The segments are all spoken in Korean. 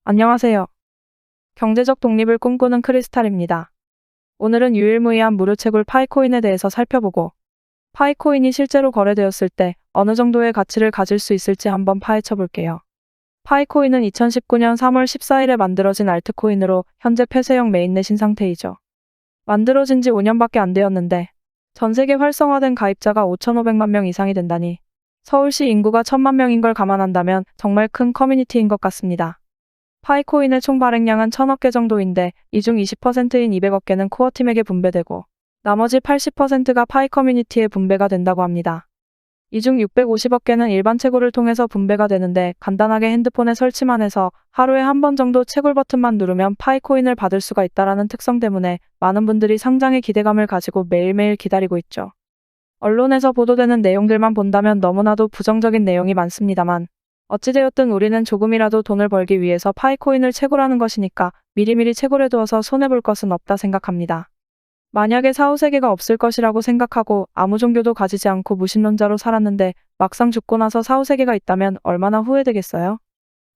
안녕하세요. 경제적 독립을 꿈꾸는 크리스탈입니다. 오늘은 유일무이한 무료채굴 파이코인에 대해서 살펴보고 파이코인이 실제로 거래되었을 때 어느 정도의 가치를 가질 수 있을지 한번 파헤쳐 볼게요. 파이코인은 2019년 3월 14일에 만들어진 알트코인으로 현재 폐쇄형 메인넷인 상태이죠. 만들어진 지 5년밖에 안 되었는데 전 세계 활성화된 가입자가 5,500만 명 이상이 된다니 서울시 인구가 1,000만 명인 걸 감안한다면 정말 큰 커뮤니티인 것 같습니다. 파이코인의 총 발행량은 1,000억 개 정도인데 이 중 20%인 200억 개는 코어팀에게 분배되고 나머지 80%가 파이 커뮤니티에 분배가 된다고 합니다. 이 중 650억 개는 일반 채굴을 통해서 분배가 되는데 간단하게 핸드폰에 설치만 해서 하루에 한 번 정도 채굴 버튼만 누르면 파이코인을 받을 수가 있다라는 특성 때문에 많은 분들이 상장의 기대감을 가지고 매일매일 기다리고 있죠. 언론에서 보도되는 내용들만 본다면 너무나도 부정적인 내용이 많습니다만 어찌되었든 우리는 조금이라도 돈을 벌기 위해서 파이코인을 채굴하는 것이니까 미리미리 채굴해두어서 손해볼 것은 없다 생각합니다. 만약에 사후세계가 없을 것이라고 생각하고 아무 종교도 가지지 않고 무신론자로 살았는데 막상 죽고 나서 사후세계가 있다면 얼마나 후회되겠어요?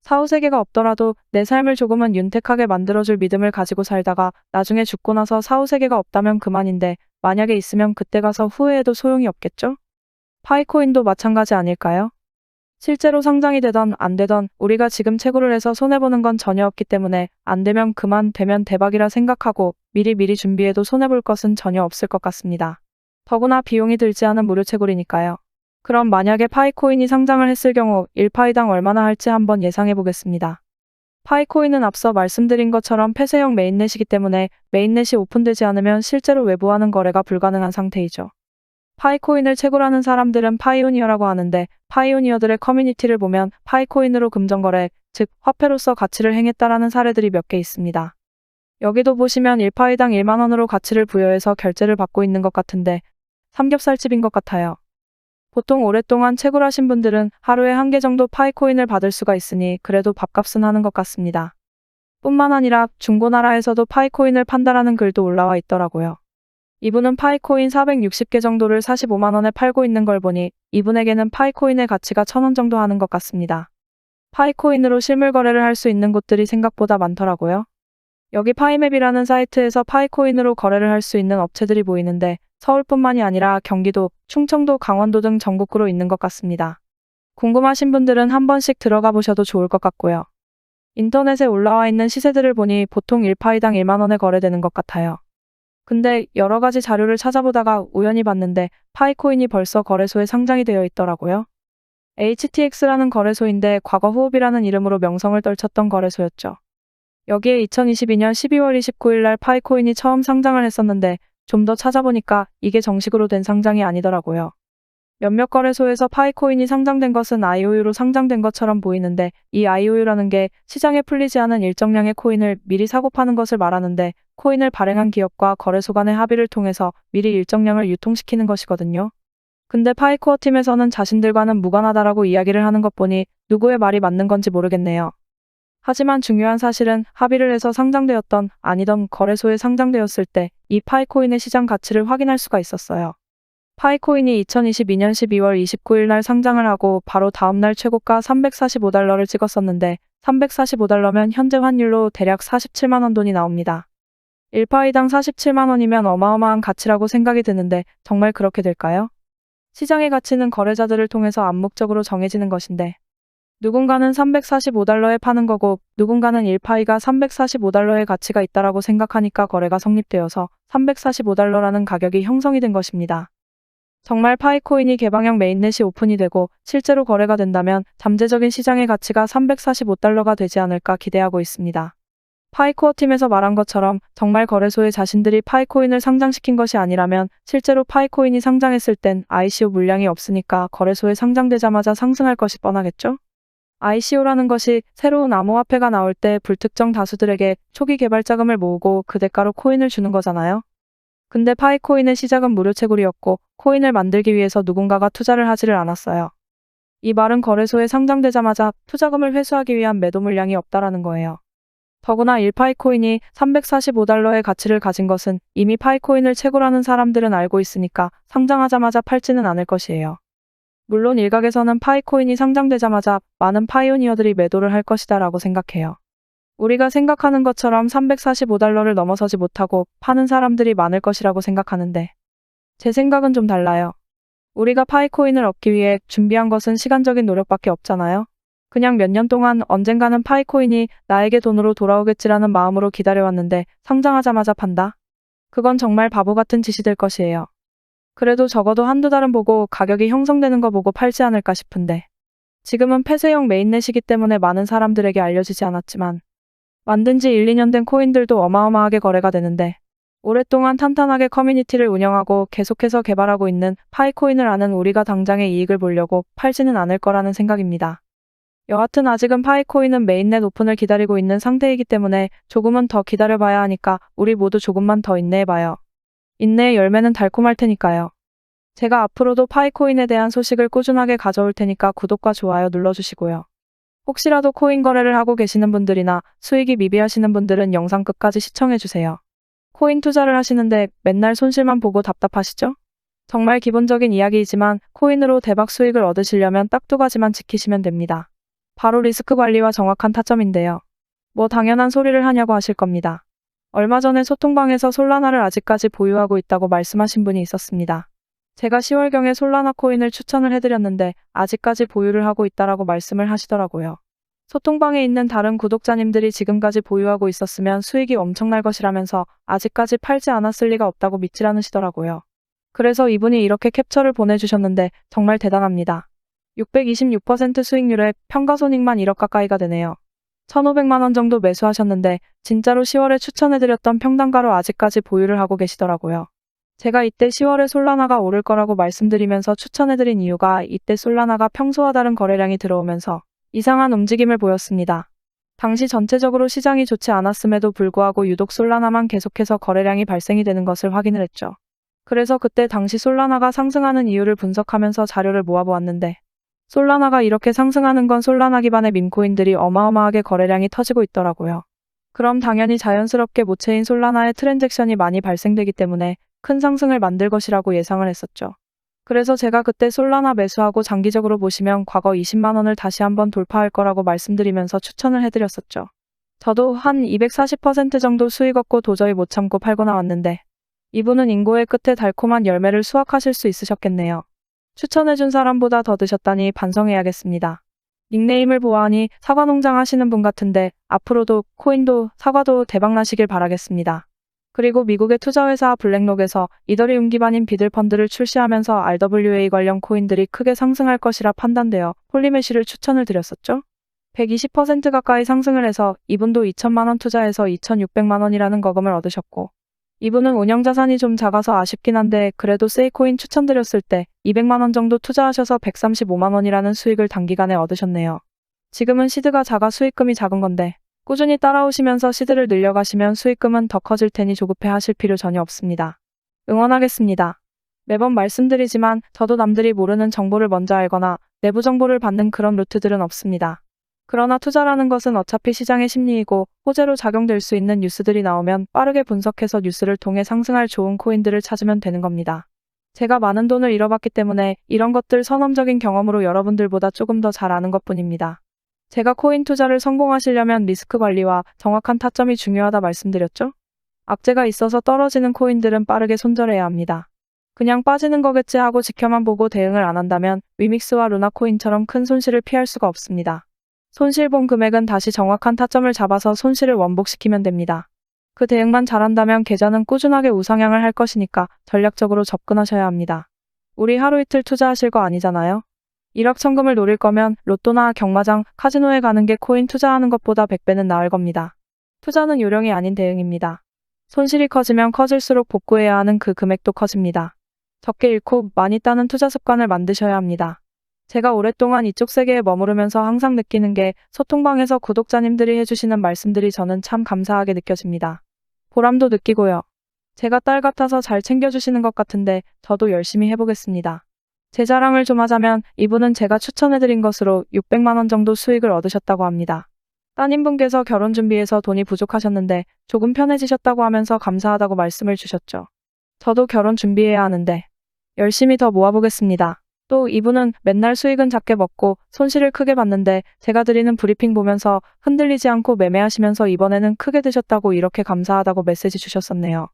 사후세계가 없더라도 내 삶을 조금은 윤택하게 만들어줄 믿음을 가지고 살다가 나중에 죽고 나서 사후세계가 없다면 그만인데 만약에 있으면 그때 가서 후회해도 소용이 없겠죠? 파이코인도 마찬가지 아닐까요? 실제로 상장이 되던 안 되던 우리가 지금 채굴을 해서 손해보는 건 전혀 없기 때문에 안 되면 그만, 되면 대박이라 생각하고 미리미리 준비해도 손해볼 것은 전혀 없을 것 같습니다. 더구나 비용이 들지 않은 무료 채굴이니까요. 그럼 만약에 파이코인이 상장을 했을 경우 1파이당 얼마나 할지 한번 예상해 보겠습니다. 파이코인은 앞서 말씀드린 것처럼 폐쇄형 메인넷이기 때문에 메인넷이 오픈되지 않으면 실제로 외부와는 거래가 불가능한 상태이죠. 파이코인을 채굴하는 사람들은 파이오니어라고 하는데 파이오니어들의 커뮤니티를 보면 파이코인으로 금전거래, 즉 화폐로서 가치를 행했다라는 사례들이 몇 개 있습니다. 여기도 보시면 1파이당 1만 원으로 가치를 부여해서 결제를 받고 있는 것 같은데 삼겹살집인 것 같아요. 보통 오랫동안 채굴하신 분들은 하루에 한 개 정도 파이코인을 받을 수가 있으니 그래도 밥값은 하는 것 같습니다. 뿐만 아니라 중고나라에서도 파이코인을 판다라는 글도 올라와 있더라고요. 이분은 파이코인 460개 정도를 45만 원에 팔고 있는 걸 보니 이분에게는 파이코인의 가치가 1,000원 정도 하는 것 같습니다. 파이코인으로 실물 거래를 할 수 있는 곳들이 생각보다 많더라고요. 여기 파이맵이라는 사이트에서 파이코인으로 거래를 할 수 있는 업체들이 보이는데 서울뿐만이 아니라 경기도, 충청도, 강원도 등 전국구로 있는 것 같습니다. 궁금하신 분들은 한 번씩 들어가 보셔도 좋을 것 같고요. 인터넷에 올라와 있는 시세들을 보니 보통 1파이당 1만 원에 거래되는 것 같아요. 근데 여러 가지 자료를 찾아보다가 우연히 봤는데 파이코인이 벌써 거래소에 상장이 되어 있더라고요. HTX라는 거래소인데 과거 후업이라는 이름으로 명성을 떨쳤던 거래소였죠. 여기에 2022년 12월 29일 날 파이코인이 처음 상장을 했었는데 좀 더 찾아보니까 이게 정식으로 된 상장이 아니더라고요. 몇몇 거래소에서 파이코인이 상장된 것은 IOU로 상장된 것처럼 보이는데 이 IOU라는 게 시장에 풀리지 않은 일정량의 코인을 미리 사고 파는 것을 말하는데 코인을 발행한 기업과 거래소 간의 합의를 통해서 미리 일정량을 유통시키는 것이거든요. 근데 파이코어 팀에서는 자신들과는 무관하다라고 이야기를 하는 것 보니 누구의 말이 맞는 건지 모르겠네요. 하지만 중요한 사실은 합의를 해서 상장되었던 아니던 거래소에 상장되었을 때 이 파이코인의 시장 가치를 확인할 수가 있었어요. 파이코인이 2022년 12월 29일 날 상장을 하고 바로 다음날 최고가 345달러를 찍었었는데 345달러면 현재 환율로 대략 47만 원 돈이 나옵니다. 1파이당 47만 원이면 어마어마한 가치라고 생각이 드는데 정말 그렇게 될까요? 시장의 가치는 거래자들을 통해서 암묵적으로 정해지는 것인데 누군가는 345달러에 파는 거고 누군가는 1파이가 345달러의 가치가 있다라고 생각하니까 거래가 성립되어서 345달러라는 가격이 형성이 된 것입니다. 정말 파이코인이 개방형 메인넷이 오픈이 되고 실제로 거래가 된다면 잠재적인 시장의 가치가 345달러가 되지 않을까 기대하고 있습니다. 파이코어 팀에서 말한 것처럼 정말 거래소에 자신들이 파이코인을 상장시킨 것이 아니라면 실제로 파이코인이 상장했을 땐 ICO 물량이 없으니까 거래소에 상장되자마자 상승할 것이 뻔하겠죠? ICO라는 것이 새로운 암호화폐가 나올 때 불특정 다수들에게 초기 개발 자금을 모으고 그 대가로 코인을 주는 거잖아요. 근데 파이코인의 시작은 무료 채굴이었고 코인을 만들기 위해서 누군가가 투자를 하지를 않았어요. 이 말은 거래소에 상장되자마자 투자금을 회수하기 위한 매도 물량이 없다라는 거예요. 더구나 1파이코인이 345달러의 가치를 가진 것은 이미 파이코인을 채굴하는 사람들은 알고 있으니까 상장하자마자 팔지는 않을 것이에요. 물론 일각에서는 파이코인이 상장되자마자 많은 파이오니어들이 매도를 할 것이다 라고 생각해요. 우리가 생각하는 것처럼 $345를 넘어서지 못하고 파는 사람들이 많을 것이라고 생각하는데 제 생각은 좀 달라요. 우리가 파이코인을 얻기 위해 준비한 것은 시간적인 노력밖에 없잖아요. 그냥 몇 년 동안 언젠가는 파이코인이 나에게 돈으로 돌아오겠지라는 마음으로 기다려왔는데 상장하자마자 판다? 그건 정말 바보 같은 짓이 될 것이에요. 그래도 적어도 한두 달은 보고 가격이 형성되는 거 보고 팔지 않을까 싶은데 지금은 폐쇄형 메인넷이기 때문에 많은 사람들에게 알려지지 않았지만 만든 지 1, 2년 된 코인들도 어마어마하게 거래가 되는데 오랫동안 탄탄하게 커뮤니티를 운영하고 계속해서 개발하고 있는 파이코인을 아는 우리가 당장의 이익을 보려고 팔지는 않을 거라는 생각입니다. 여하튼 아직은 파이코인은 메인넷 오픈을 기다리고 있는 상태이기 때문에 조금은 더 기다려봐야 하니까 우리 모두 조금만 더 인내해봐요. 인내의 열매는 달콤할 테니까요. 제가 앞으로도 파이코인에 대한 소식을 꾸준하게 가져올 테니까 구독과 좋아요 눌러주시고요. 혹시라도 코인 거래를 하고 계시는 분들이나 수익이 미비하시는 분들은 영상 끝까지 시청해주세요. 코인 투자를 하시는데 맨날 손실만 보고 답답하시죠? 정말 기본적인 이야기이지만 코인으로 대박 수익을 얻으시려면 딱 두 가지만 지키시면 됩니다. 바로 리스크 관리와 정확한 타점인데요. 뭐 당연한 소리를 하냐고 하실 겁니다. 얼마 전에 소통방에서 솔라나를 아직까지 보유하고 있다고 말씀하신 분이 있었습니다. 제가 10월경에 솔라나 코인을 추천을 해드렸는데 아직까지 보유를 하고 있다라고 말씀을 하시더라고요. 소통방에 있는 다른 구독자님들이 지금까지 보유하고 있었으면 수익이 엄청날 것이라면서 아직까지 팔지 않았을 리가 없다고 믿질 않으시더라고요. 그래서 이분이 이렇게 캡처를 보내주셨는데 정말 대단합니다. 626% 수익률에 평가손익만 1억 가까이가 되네요. 1,500만 원 정도 매수하셨는데 진짜로 10월에 추천해드렸던 평단가로 아직까지 보유를 하고 계시더라고요. 제가 이때 10월에 솔라나가 오를 거라고 말씀드리면서 추천해드린 이유가 이때 솔라나가 평소와 다른 거래량이 들어오면서 이상한 움직임을 보였습니다. 당시 전체적으로 시장이 좋지 않았음에도 불구하고 유독 솔라나만 계속해서 거래량이 발생이 되는 것을 확인을 했죠. 그래서 그때 당시 솔라나가 상승하는 이유를 분석하면서 자료를 모아보았는데 솔라나가 이렇게 상승하는 건 솔라나 기반의 밈코인들이 어마어마하게 거래량이 터지고 있더라고요. 그럼 당연히 자연스럽게 모체인 솔라나의 트랜잭션이 많이 발생되기 때문에 큰 상승을 만들 것이라고 예상을 했었죠. 그래서 제가 그때 솔라나 매수하고 장기적으로 보시면 과거 20만 원을 다시 한번 돌파할 거라고 말씀드리면서 추천을 해드렸었죠. 저도 한 240% 정도 수익 얻고 도저히 못 참고 팔고 나왔는데 이분은 인고의 끝에 달콤한 열매를 수확하실 수 있으셨겠네요. 추천해준 사람보다 더 드셨다니 반성해야겠습니다. 닉네임을 보아하니 사과농장 하시는 분 같은데 앞으로도 코인도 사과도 대박나시길 바라겠습니다. 그리고 미국의 투자회사 블랙록에서 이더리움 기반인 비들펀드를 출시하면서 RWA 관련 코인들이 크게 상승할 것이라 판단되어 홀리메쉬를 추천을 드렸었죠. 120% 가까이 상승을 해서 이분도 2천만 원 투자해서 2,600만 원이라는 거금을 얻으셨고 이분은 운영자산이 좀 작아서 아쉽긴 한데 그래도 세이코인 추천드렸을 때 200만 원 정도 투자하셔서 135만 원이라는 수익을 단기간에 얻으셨네요. 지금은 시드가 작아 수익금이 작은 건데 꾸준히 따라오시면서 시드를 늘려가시면 수익금은 더 커질 테니 조급해 하실 필요 전혀 없습니다. 응원하겠습니다. 매번 말씀드리지만 저도 남들이 모르는 정보를 먼저 알거나 내부 정보를 받는 그런 루트들은 없습니다. 그러나 투자라는 것은 어차피 시장의 심리이고 호재로 작용될 수 있는 뉴스들이 나오면 빠르게 분석해서 뉴스를 통해 상승할 좋은 코인들을 찾으면 되는 겁니다. 제가 많은 돈을 잃어봤기 때문에 이런 것들 선험적인 경험으로 여러분들보다 조금 더 잘 아는 것뿐입니다. 제가 코인 투자를 성공하시려면 리스크 관리와 정확한 타점이 중요하다 말씀드렸죠? 악재가 있어서 떨어지는 코인들은 빠르게 손절해야 합니다. 그냥 빠지는 거겠지 하고 지켜만 보고 대응을 안 한다면 위믹스와 루나 코인처럼 큰 손실을 피할 수가 없습니다. 손실 본 금액은 다시 정확한 타점을 잡아서 손실을 원복시키면 됩니다. 그 대응만 잘한다면 계좌는 꾸준하게 우상향을 할 것이니까 전략적으로 접근하셔야 합니다. 우리 하루 이틀 투자하실 거 아니잖아요? 일확천금을 노릴 거면 로또나 경마장, 카지노에 가는 게 코인 투자하는 것보다 100배는 나을 겁니다. 투자는 요령이 아닌 대응입니다. 손실이 커지면 커질수록 복구해야 하는 그 금액도 커집니다. 적게 잃고 많이 따는 투자 습관을 만드셔야 합니다. 제가 오랫동안 이쪽 세계에 머무르면서 항상 느끼는 게 소통방에서 구독자님들이 해주시는 말씀들이 저는 참 감사하게 느껴집니다. 보람도 느끼고요. 제가 딸 같아서 잘 챙겨주시는 것 같은데 저도 열심히 해보겠습니다. 제 자랑을 좀 하자면 이분은 제가 추천해드린 것으로 600만 원 정도 수익을 얻으셨다고 합니다. 따님분께서 결혼 준비해서 돈이 부족하셨는데 조금 편해지셨다고 하면서 감사하다고 말씀을 주셨죠. 저도 결혼 준비해야 하는데 열심히 더 모아보겠습니다. 또 이분은 맨날 수익은 작게 먹고 손실을 크게 봤는데 제가 드리는 브리핑 보면서 흔들리지 않고 매매하시면서 이번에는 크게 드셨다고 이렇게 감사하다고 메시지 주셨었네요.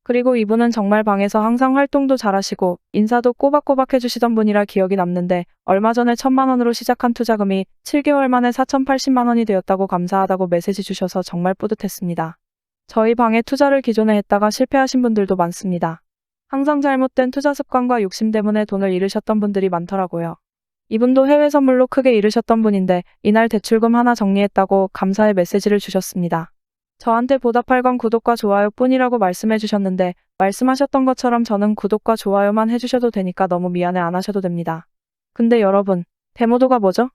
그리고 이분은 정말 방에서 항상 활동도 잘하시고 인사도 꼬박꼬박 해주시던 분이라 기억이 남는데 얼마 전에 1,000만 원으로 시작한 투자금이 7개월 만에 4,080만 원이 되었다고 감사하다고 메시지 주셔서 정말 뿌듯했습니다. 저희 방에 투자를 기존에 했다가 실패하신 분들도 많습니다. 항상 잘못된 투자 습관과 욕심 때문에 돈을 잃으셨던 분들이 많더라고요. 이분도 해외 선물로 크게 잃으셨던 분인데 이날 대출금 하나 정리했다고 감사의 메시지를 주셨습니다. 저한테 보답할 건 구독과 좋아요 뿐이라고 말씀해 주셨는데 말씀하셨던 것처럼 저는 구독과 좋아요만 해주셔도 되니까 너무 미안해 안 하셔도 됩니다. 근데 여러분, 데모도가 뭐죠?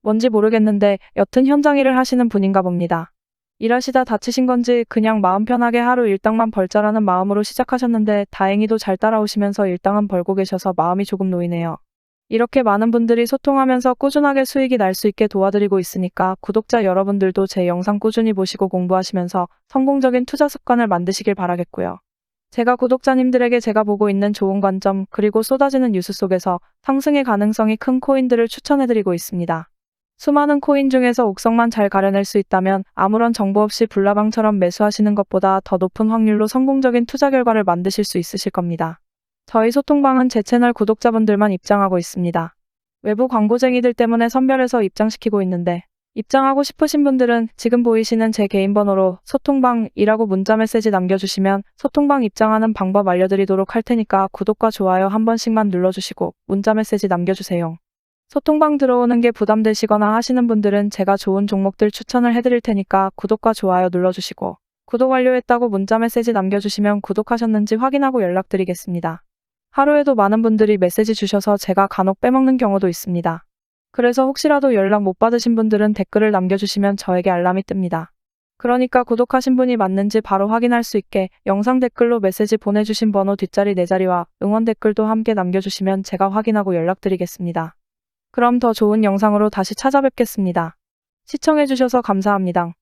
뭔지 모르겠는데 여튼 현장 일을 하시는 분인가 봅니다. 일하시다 다치신 건지 그냥 마음 편하게 하루 일당만 벌자라는 마음으로 시작하셨는데 다행히도 잘 따라오시면서 일당은 벌고 계셔서 마음이 조금 놓이네요. 이렇게 많은 분들이 소통하면서 꾸준하게 수익이 날 수 있게 도와드리고 있으니까 구독자 여러분들도 제 영상 꾸준히 보시고 공부하시면서 성공적인 투자 습관을 만드시길 바라겠고요. 제가 구독자님들에게 제가 보고 있는 좋은 관점 그리고 쏟아지는 뉴스 속에서 상승의 가능성이 큰 코인들을 추천해드리고 있습니다. 수많은 코인 중에서 옥석만 잘 가려낼 수 있다면 아무런 정보 없이 불나방처럼 매수하시는 것보다 더 높은 확률로 성공적인 투자 결과를 만드실 수 있으실 겁니다. 저희 소통방은 제 채널 구독자분들만 입장하고 있습니다. 외부 광고쟁이들 때문에 선별해서 입장시키고 있는데 입장하고 싶으신 분들은 지금 보이시는 제 개인 번호로 소통방이라고 문자 메시지 남겨주시면 소통방 입장하는 방법 알려드리도록 할 테니까 구독과 좋아요 한 번씩만 눌러주시고 문자 메시지 남겨주세요. 소통방 들어오는 게 부담되시거나 하시는 분들은 제가 좋은 종목들 추천을 해드릴 테니까 구독과 좋아요 눌러주시고 구독 완료했다고 문자 메시지 남겨주시면 구독하셨는지 확인하고 연락드리겠습니다. 하루에도 많은 분들이 메시지 주셔서 제가 간혹 빼먹는 경우도 있습니다. 그래서 혹시라도 연락 못 받으신 분들은 댓글을 남겨주시면 저에게 알람이 뜹니다. 그러니까 구독하신 분이 맞는지 바로 확인할 수 있게 영상 댓글로 메시지 보내주신 번호 뒷자리 4자리와 응원 댓글도 함께 남겨주시면 제가 확인하고 연락드리겠습니다. 그럼 더 좋은 영상으로 다시 찾아뵙겠습니다. 시청해주셔서 감사합니다.